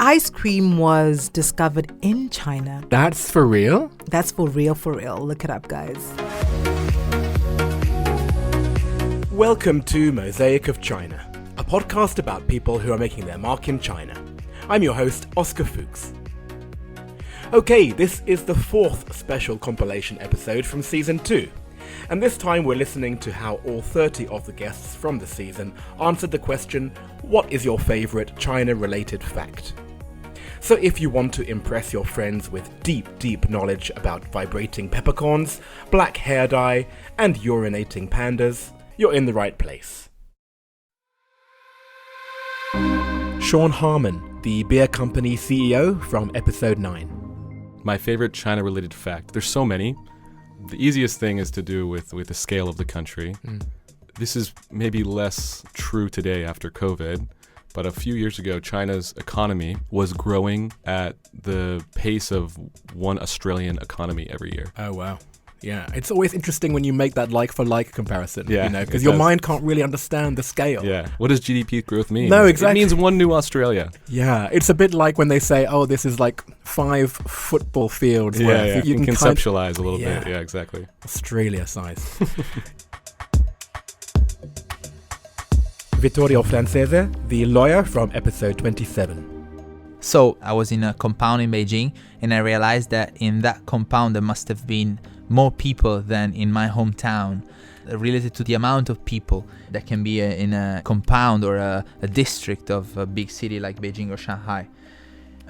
Ice cream was discovered in China. That's for real? That's for real, for real. Look it up, guys. Welcome to Mosaic of China, a podcast about people who are making their mark in China. I'm your host, Oscar Fuchs. Okay, this is the fourth special compilation episode from Season 2. And this time we're listening to how all 30 of the guests from the season answered the question, what is your favourite China-related fact? So if you want to impress your friends with deep knowledge about vibrating peppercorns, black hair dye, and urinating pandas, you're in the right place. Sean Harmon, the beer company CEO from episode 9. My favorite China-related fact, there's so many. The easiest thing is to do with the scale of the country. This is maybe less true today after COVID, but a few years ago, China's economy was growing at the pace of one Australian economy every year. Oh, wow. Yeah, it's always interesting when you make that like-for-like comparison, Yeah, because your mind can't really understand the scale. Yeah. What does GDP growth mean? No, exactly. It means one new Australia. Yeah, it's a bit like when they say, oh, this is like 5 football fields. Yeah. You can conceptualize a little Yeah. bit. Yeah, exactly. Australia size. Vittorio Francese, the lawyer from episode 27. So I was in a compound in Beijing, and I realized that in that compound there must have been more people than in my hometown, related to the amount of people that can be in a compound or a district of a big city like Beijing or Shanghai.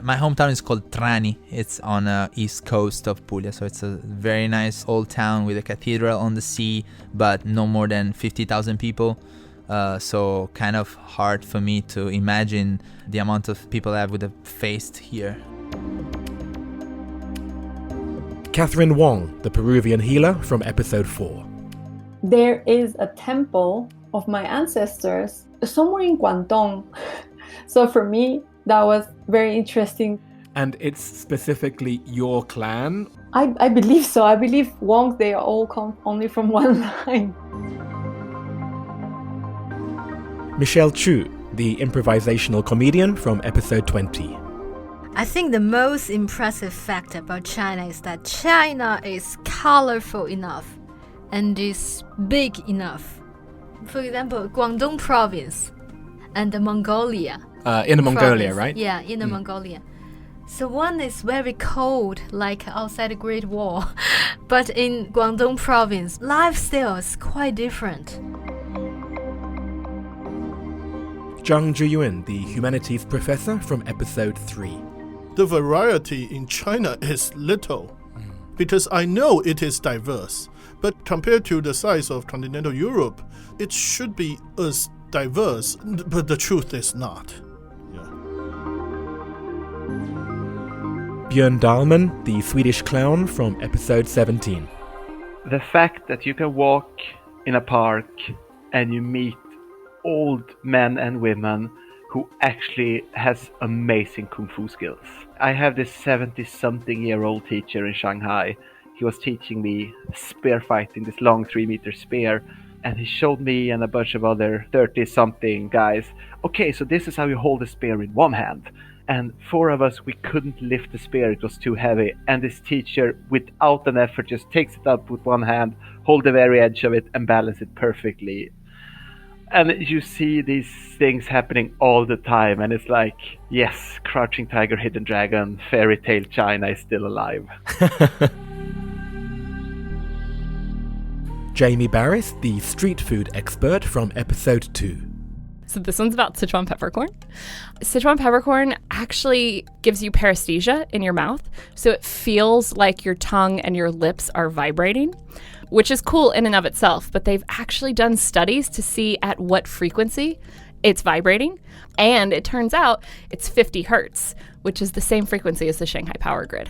My hometown is called Trani. It's on the east coast of Puglia, so it's a very nice old town with a cathedral on the sea, but no more than 50,000 people. So kind of hard for me to imagine the amount of people I would have faced here. Catherine Wong, the Peruvian healer from episode 4. There is a temple of my ancestors somewhere in Guangdong. So for me, that was very interesting. And it's specifically your clan? I believe so. I believe Wongs, they all come only from one line. Michelle Chu, the improvisational comedian from episode 20. I think the most impressive fact about China is that China is colorful enough and is big enough. For example, Guangdong province and Mongolia. In Mongolia, province. right? Yeah, in Mongolia. So one is very cold, like outside the Great Wall. But in Guangdong province, lifestyle is quite different. Zhang Zhiyuan, the humanities professor from episode 3. The variety in China is little, because I know it is diverse, but compared to the size of continental Europe, it should be as diverse, but the truth is not. Björn Dahlman, the Swedish clown from episode 17. The fact that you can walk in a park and you meet old men and women who actually has amazing kung fu skills. I have this 70-something-year-old teacher in Shanghai. He was teaching me spear fighting, this long 3-meter spear, and he showed me and a bunch of other 30-something guys, okay, so this is how you hold a spear in one hand. And 4 of us, we couldn't lift the spear, it was too heavy. And this teacher, without an effort, just takes it up with one hand, hold the very edge of it, and balance it perfectly. And you see these things happening all the time, and it's like, yes, Crouching Tiger, Hidden Dragon, Fairy Tale China is still alive. Jamie Barris, the street food expert from episode 2. So this one's about Sichuan peppercorn. Sichuan peppercorn actually gives you paresthesia in your mouth, so it feels like your tongue and your lips are vibrating, which is cool in and of itself, but they've actually done studies to see at what frequency it's vibrating, and it turns out it's 50 hertz, which is the same frequency as the Shanghai power grid.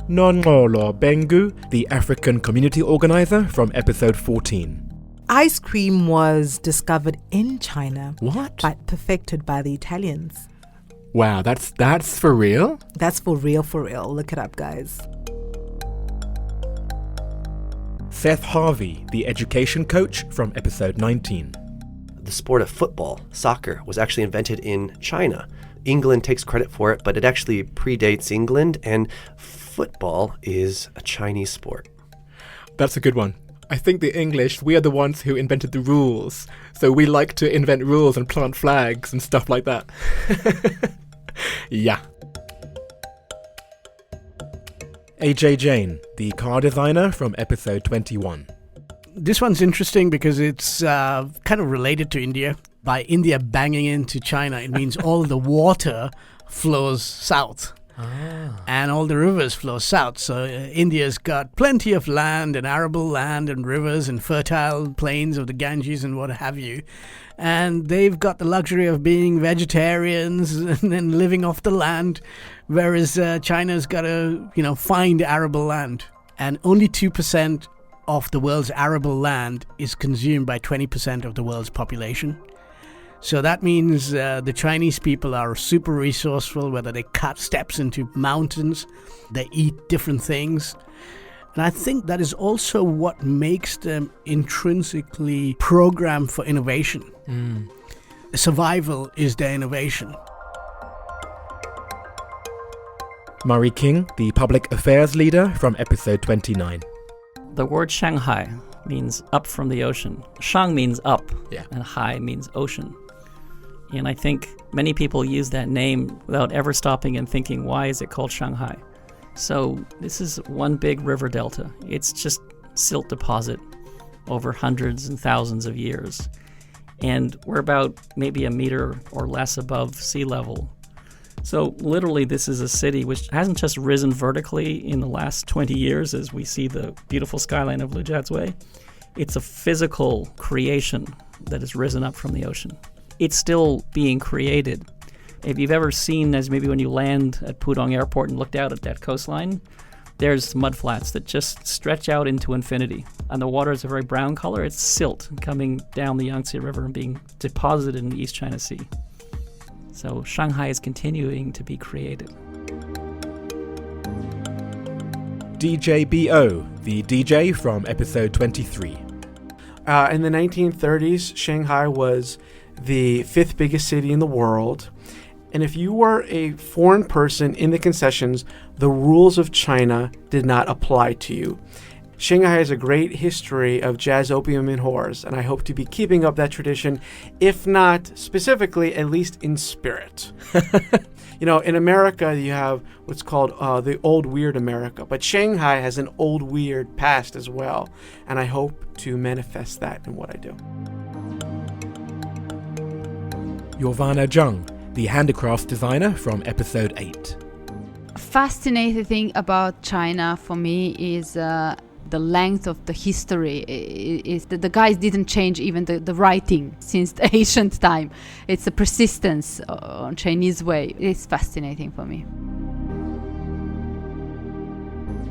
Nonolo Bengu, the African community organizer from episode 14. Ice cream was discovered in China. What? But perfected by the Italians. Wow, that's for real? That's for real, for real. Look it up, guys. Seth Harvey, the education coach from episode 19. the sport of football, soccer, was actually invented in China. England takes credit for it, but it actually predates England, and football is a Chinese sport. That's a good one. I think the English, we are the ones who invented the rules. So we like to invent rules and plant flags and stuff like that. Yeah. AJ Jane, the car designer from episode 21. This one's interesting because it's kind of related to India. By India banging into China, it means all the water flows south. And all the rivers flow south. So India's got plenty of land and arable land and rivers and fertile plains of the Ganges and what have you. And they've got the luxury of being vegetarians and then living off the land, whereas China's got to, find arable land. And only 2% of the world's arable land is consumed by 20% of the world's population. So that means the Chinese people are super resourceful, whether they cut steps into mountains, they eat different things. And I think that is also what makes them intrinsically programmed for innovation. Survival is their innovation. Murray King, the public affairs leader from episode 29. The word Shanghai means up from the ocean. Shang means up, and hai means ocean. And I think many people use that name without ever stopping and thinking, why is it called Shanghai? So this is one big river delta. It's just silt deposit over hundreds and thousands of years. And we're about maybe a meter or less above sea level. So literally this is a city which hasn't just risen vertically in the last 20 years as we see the beautiful skyline of Lujiazui. It's a physical creation that has risen up from the ocean. It's still being created. If you've ever seen, as maybe when you land at Pudong Airport and looked out at that coastline, there's mudflats that just stretch out into infinity. And the water is a very brown color. It's silt coming down the Yangtze River and being deposited in the East China Sea. So Shanghai is continuing to be created. DJ B.O., the DJ from episode 23. In the 1930s, Shanghai was the 5th biggest city in the world. And if you were a foreign person in the concessions, the rules of China did not apply to you. Shanghai has a great history of jazz, opium, and whores, and I hope to be keeping up that tradition, if not specifically, at least in spirit. In America, you have what's called the old weird America, but Shanghai has an old weird past as well, and I hope to manifest that in what I do. Yorvana Zhang, the handicrafts designer from episode 8. Fascinating thing about China for me is the length of the history. Is that the guys didn't change even the writing since the ancient time. It's a persistence on Chinese way. It's fascinating for me.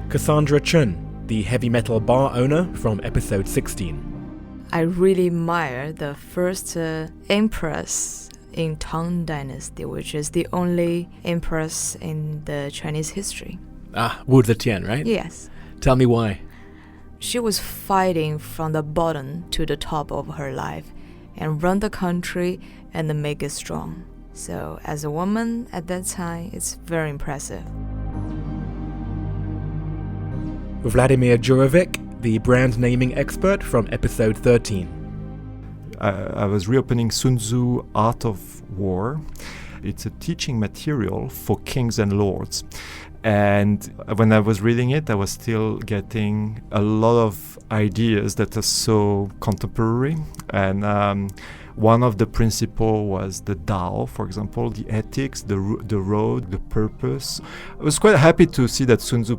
Cassandra Chun, the heavy metal bar owner from episode 16. I really admire the first empress in Tang Dynasty, which is the only empress in the Chinese history. Wu Zetian, right? Yes. Tell me why. She was fighting from the bottom to the top of her life and run the country and make it strong. So as a woman at that time, it's very impressive. Vladimir Jurovic, the brand naming expert from episode 13. I was reopening Sun Tzu Art of War. It's a teaching material for kings and lords. And when I was reading it, I was still getting a lot of ideas that are so contemporary. And one of the principles was the Tao, for example, the ethics, the road, the purpose. I was quite happy to see that Sun Tzu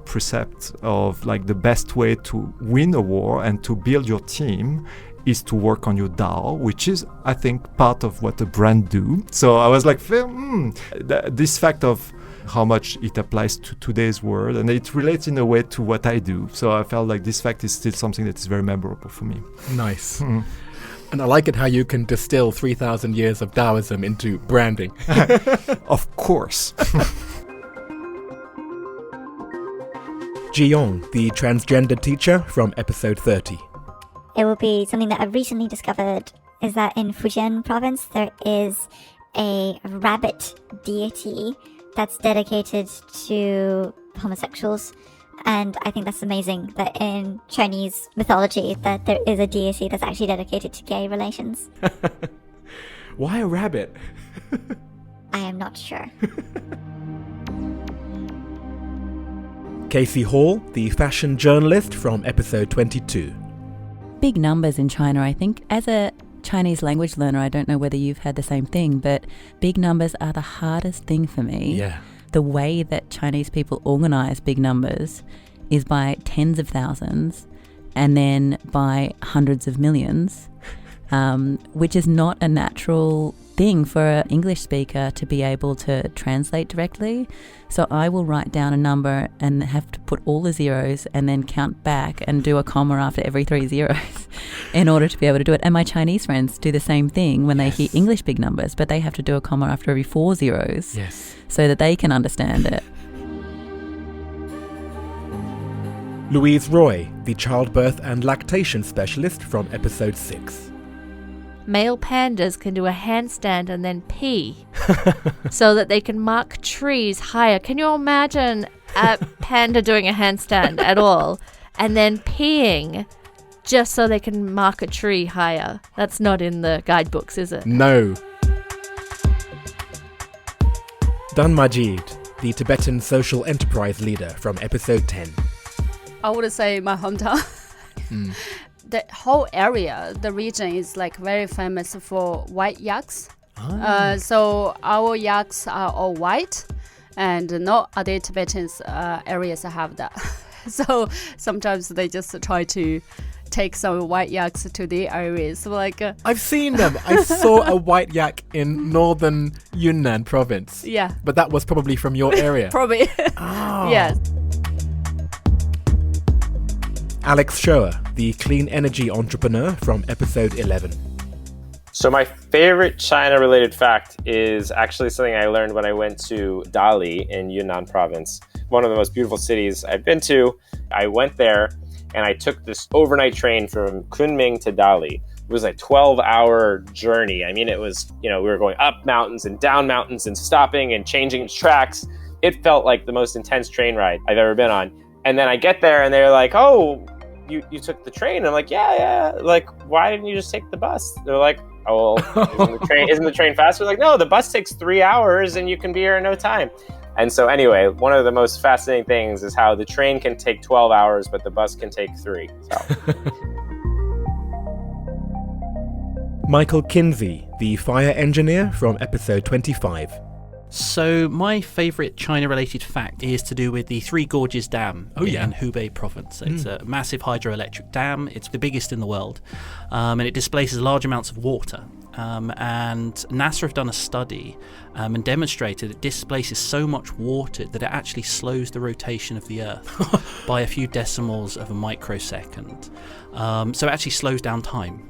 precept of like the best way to win a war and to build your team is to work on your Tao, which is, I think, part of what a brand do. So I was like, this fact of how much it applies to today's world, and it relates in a way to what I do. So I felt like this fact is still something that is very memorable for me. Nice. And I like it how you can distill 3,000 years of Taoism into branding. Of course. Jiyong, the transgender teacher from episode 30. It will be something that I've recently discovered is that in Fujian province, there is a rabbit deity that's dedicated to homosexuals. And I think that's amazing that in Chinese mythology that there is a deity that's actually dedicated to gay relations. Why a rabbit? I am not sure. Casey Hall, the fashion journalist from episode 22. Big numbers in China, I think. As a Chinese language learner, I don't know whether you've had the same thing, but big numbers are the hardest thing for me. Yeah. The way that Chinese people organize big numbers is by tens of thousands and then by hundreds of millions, which is not a natural thing for an English speaker to be able to translate directly. So I will write down a number and have to put all the zeros and then count back and do a comma after every 3 zeros in order to be able to do it. And my Chinese friends do the same thing when they hear English big numbers, but they have to do a comma after every 4 zeros so that they can understand it. Louise Roy, the childbirth and lactation specialist from episode 6. Male pandas can do a handstand and then pee so that they can mark trees higher. Can you imagine a panda doing a handstand at all and then peeing just so they can mark a tree higher? That's not in the guidebooks, is it? No. Dan Majid, the Tibetan social enterprise leader from episode 10. I would say my hometown. The whole area, the region is like very famous for white yaks. So our yaks are all white, and no other Tibetans areas have that. So sometimes they just try to take some white yaks to their areas. So like I've seen them. I saw a white yak in northern Yunnan province. Yeah. But that was probably from your area. Probably. Oh. Yes. Alex Shoer, the clean energy entrepreneur from episode 11. So my favorite China-related fact is actually something I learned when I went to Dali in Yunnan province, one of the most beautiful cities I've been to. I went there and I took this overnight train from Kunming to Dali. It was a 12-hour journey. I mean, it was, we were going up mountains and down mountains and stopping and changing tracks. It felt like the most intense train ride I've ever been on. And then I get there and they're like, oh, you took the train? I'm like, yeah. Like, why didn't you just take the bus? They're like, oh, well, isn't the train faster? Like, no, the bus takes 3 hours and you can be here in no time. And so anyway, one of the most fascinating things is how the train can take 12 hours, but the bus can take 3. So. Michael Kinsey, the fire engineer from episode 25. So my favourite China-related fact is to do with the Three Gorges Dam in Hubei province. It's a massive hydroelectric dam. It's the biggest in the world, and it displaces large amounts of water. And NASA have done a study and demonstrated it displaces so much water that it actually slows the rotation of the Earth by a few decimals of a microsecond. So it actually slows down time.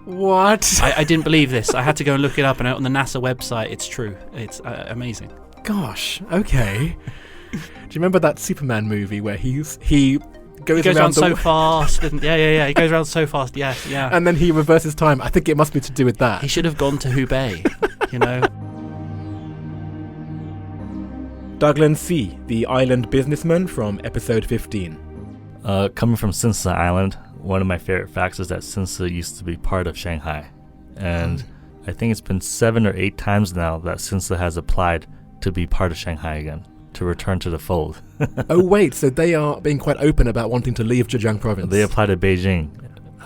What? I didn't believe this. I had to go and look it up, and on the NASA website, it's true. It's amazing. Gosh, okay. Do you remember that Superman movie where he goes around so fast? Yeah. He goes around so fast. Yeah. And then he reverses time. I think it must be to do with that. He should have gone to Hubei. Douglas C., the island businessman from episode 15. Coming from Sinsa Island, one of my favorite facts is that Sinsa used to be part of Shanghai. And I think it's been 7 or 8 times now that Sinsa has applied to be part of Shanghai again, to return to the fold. Oh, wait, so they are being quite open about wanting to leave Zhejiang province. They apply to Beijing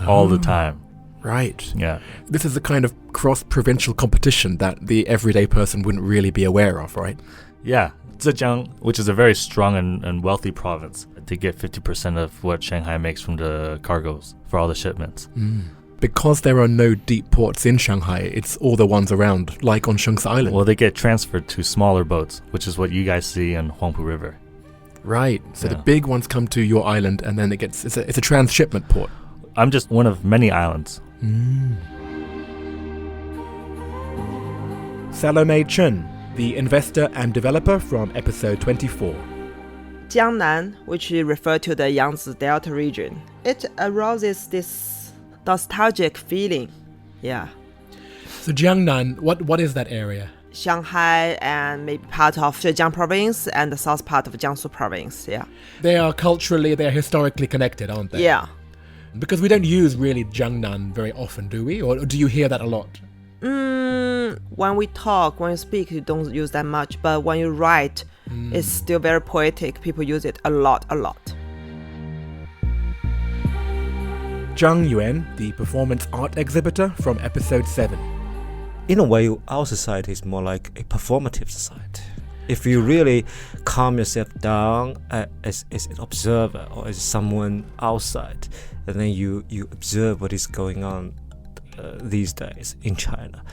all the time. Right. Yeah. This is the kind of cross-provincial competition that the everyday person wouldn't really be aware of, right? Yeah. Zhejiang, which is a very strong and wealthy province, to get 50% of what Shanghai makes from the cargoes for all the shipments. Because there are no deep ports in Shanghai, it's all the ones around, like on Shengsi Island. Well, they get transferred to smaller boats, which is what you guys see on Huangpu River. Right. So the big ones come to your island, and then it's a transshipment port. I'm just one of many islands. Salome Chen, the investor and developer from episode 24. Jiangnan, which refers to the Yangtze Delta region, it arouses this nostalgic feeling. Yeah. So Jiangnan, what is that area? Shanghai and maybe part of Zhejiang province and the south part of Jiangsu province. Yeah. They're historically connected, aren't they? Yeah. Because we don't use really Jiangnan very often, do we? Or do you hear that a lot? When we talk, when you speak, you don't use that much. But when you write, it's still very poetic. People use it a lot. Zhang Yuan, the performance art exhibitor from episode 7. In a way, our society is more like a performative society. If you really calm yourself down as an observer or as someone outside, and then you observe what is going on these days in China,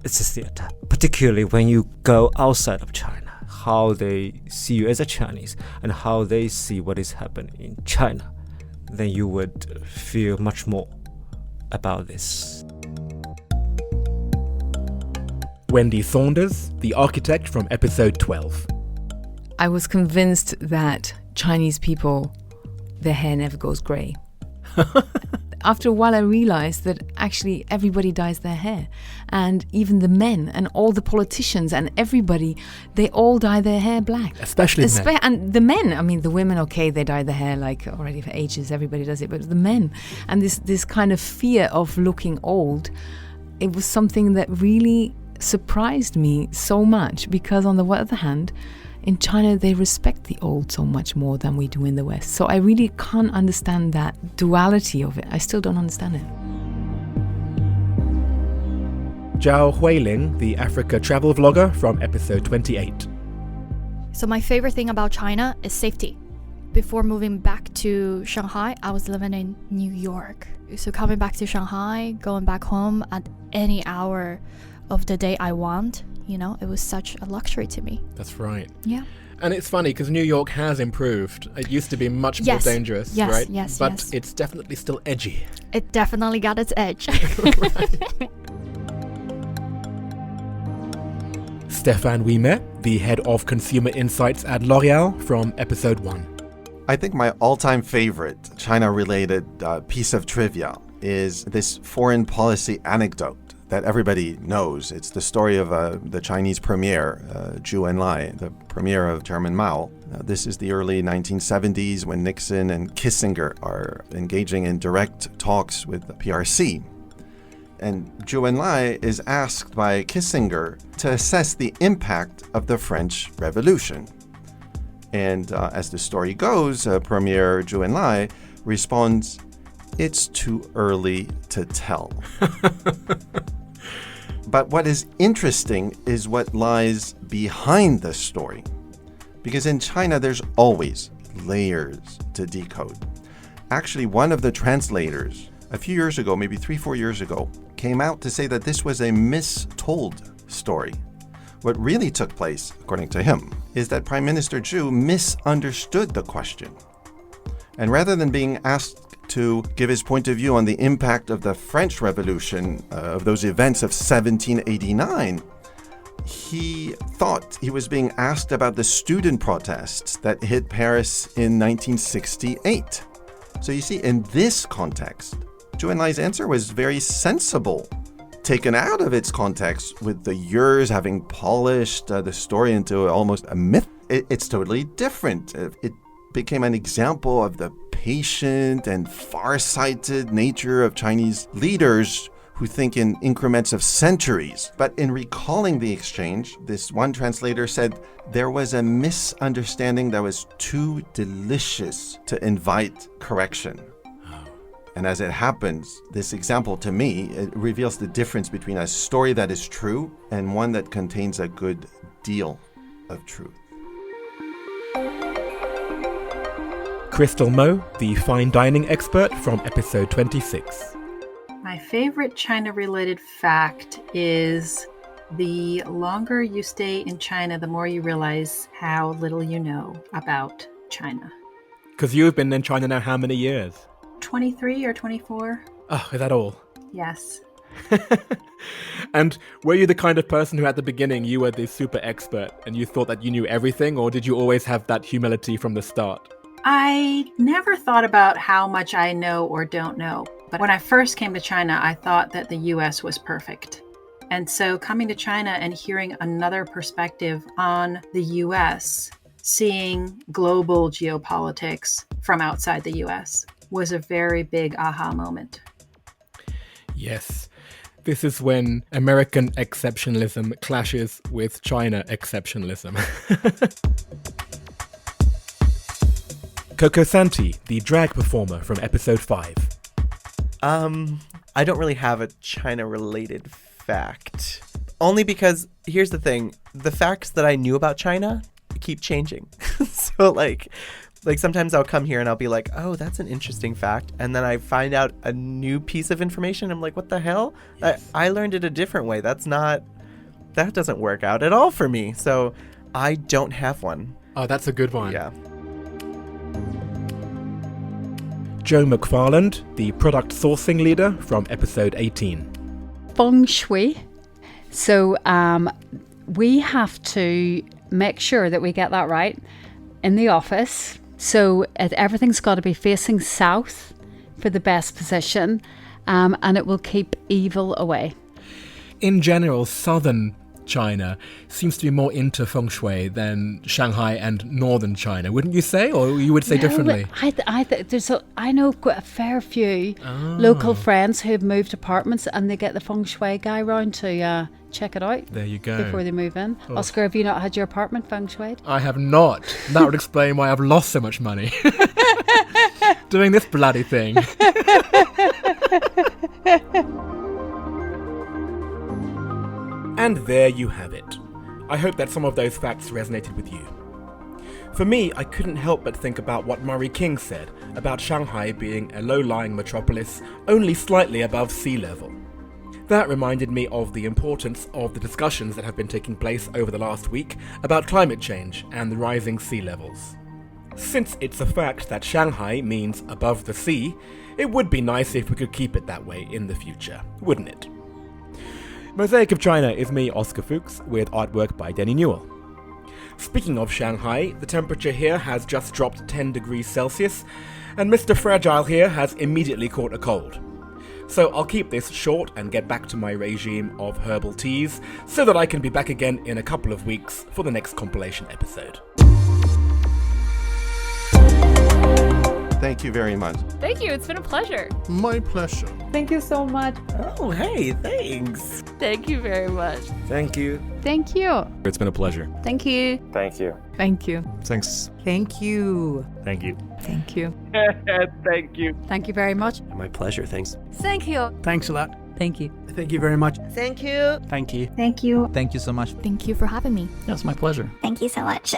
it's a theater. Particularly when you go outside of China, how they see you as a Chinese and how they see what is happening in China, then you would feel much more about this. Wendy Saunders, the architect from episode 12. I was convinced that Chinese people, their hair never goes grey. After a while, I realized that actually everybody dyes their hair. And even the men and all the politicians and everybody, they all dye their hair black. Especially men. And the men, I mean, the women, okay, they dye their hair like already for ages, everybody does it. But the men, and this kind of fear of looking old, it was something that really surprised me so much, because on the other hand, in China they respect the old so much more than we do in the West. So I really can't understand that duality of it. I still don't understand it. Zhao Huiling, the Africa travel vlogger from episode 28. So my favorite thing about China is safety. Before moving back to Shanghai, I was living in New York. So coming back to Shanghai, going back home at any hour of the day I want, it was such a luxury to me. That's right. Yeah. And it's funny because New York has improved. It used to be much more dangerous, right? Yes, but it's definitely still edgy. It definitely got its edge. Stéphane Ouimet, the head of consumer insights at L'Oréal from episode 1. I think my all-time favorite China-related piece of trivia is this foreign policy anecdote that everybody knows. It's the story of the Chinese premier, Zhu Enlai, the premier of Chairman Mao. This is the early 1970s when Nixon and Kissinger are engaging in direct talks with the PRC. And Zhu Enlai is asked by Kissinger to assess the impact of the French Revolution. And as the story goes, Premier Zhu Enlai responds, "It's too early to tell." But what is interesting is what lies behind this story. Because in China, there's always layers to decode. Actually, one of the translators, a few years ago, maybe 3-4 years ago, came out to say that this was a mistold story. What really took place, according to him, is that Prime Minister Zhu misunderstood the question. And rather than being asked to give his point of view on the impact of the French Revolution, of those events of 1789, he thought he was being asked about the student protests that hit Paris in 1968. So you see, in this context, Zhu Enlai's answer was very sensible. Taken out of its context, with the years having polished the story into almost a myth, it's totally different. It became an example of the patient and far-sighted nature of Chinese leaders who think in increments of centuries. But in recalling the exchange, this one translator said there was a misunderstanding that was too delicious to invite correction. And as it happens, this example to me, it reveals the difference between a story that is true and one that contains a good deal of truth. Crystal Mo, the fine dining expert from episode 26. My favorite China-related fact is the longer you stay in China, the more you realize how little you know about China. Because you've been in China now how many years? 23 or 24. Oh, is that all? Yes. And were you the kind of person who at the beginning you were the super expert and you thought that you knew everything, or did you always have that humility from the start? I never thought about how much I know or don't know. But when I first came to China, I thought that the US was perfect. And so coming to China and hearing another perspective on the US, seeing global geopolitics from outside the US, was a very big aha moment. Yes. This is when American exceptionalism clashes with China exceptionalism. Coco Santi, the drag performer from episode 5. I don't really have a China-related fact. Only because, here's the thing, the facts that I knew about China keep changing. So, like sometimes I'll come here and I'll be like, oh, that's an interesting fact. And then I find out a new piece of information. I'm like, what the hell? I learned it a different way. That doesn't work out at all for me. So I don't have one. Oh, that's a good one. Yeah. Joe McFarland, the product sourcing leader from episode 18. Feng Shui. So we have to make sure that we get that right in the office. So everything's got to be facing south for the best position, and it will keep evil away. In general, southern China seems to be more into feng shui than Shanghai and northern China, wouldn't you say? Or you would say differently? I know quite a fair few local friends who've moved apartments and they get the feng shui guy round to check it out. There you go. Before they move in. Oh. Oscar, have you not had your apartment feng shuied? I have not. That would explain why I've lost so much money. Doing this bloody thing. And there you have it. I hope that some of those facts resonated with you. For me, I couldn't help but think about what Murray King said about Shanghai being a low-lying metropolis only slightly above sea level. That reminded me of the importance of the discussions that have been taking place over the last week about climate change and the rising sea levels. Since it's a fact that Shanghai means above the sea, it would be nice if we could keep it that way in the future, wouldn't it? Mosaic of China is me, Oscar Fuchs, with artwork by Denny Newell. Speaking of Shanghai, the temperature here has just dropped 10 degrees Celsius, and Mr. Fragile here has immediately caught a cold. So I'll keep this short and get back to my regime of herbal teas, so that I can be back again in a couple of weeks for the next compilation episode. Thank you very much. Thank you. It's been a pleasure. My pleasure. Thank you so much. Oh, hey, thanks. Thank you very much. Thank you. Thank you. It's been a pleasure. Thank you. Thank you. Thank you. Thanks. Thank you. Thank you. Thank you. Thank you. Thank you very much. My pleasure. Thanks. Thank you. Thanks a lot. Thank you. Thank you very much. Thank you. Thank you. Thank you. Thank you so much. Thank you for having me. That's my pleasure. Thank you so much.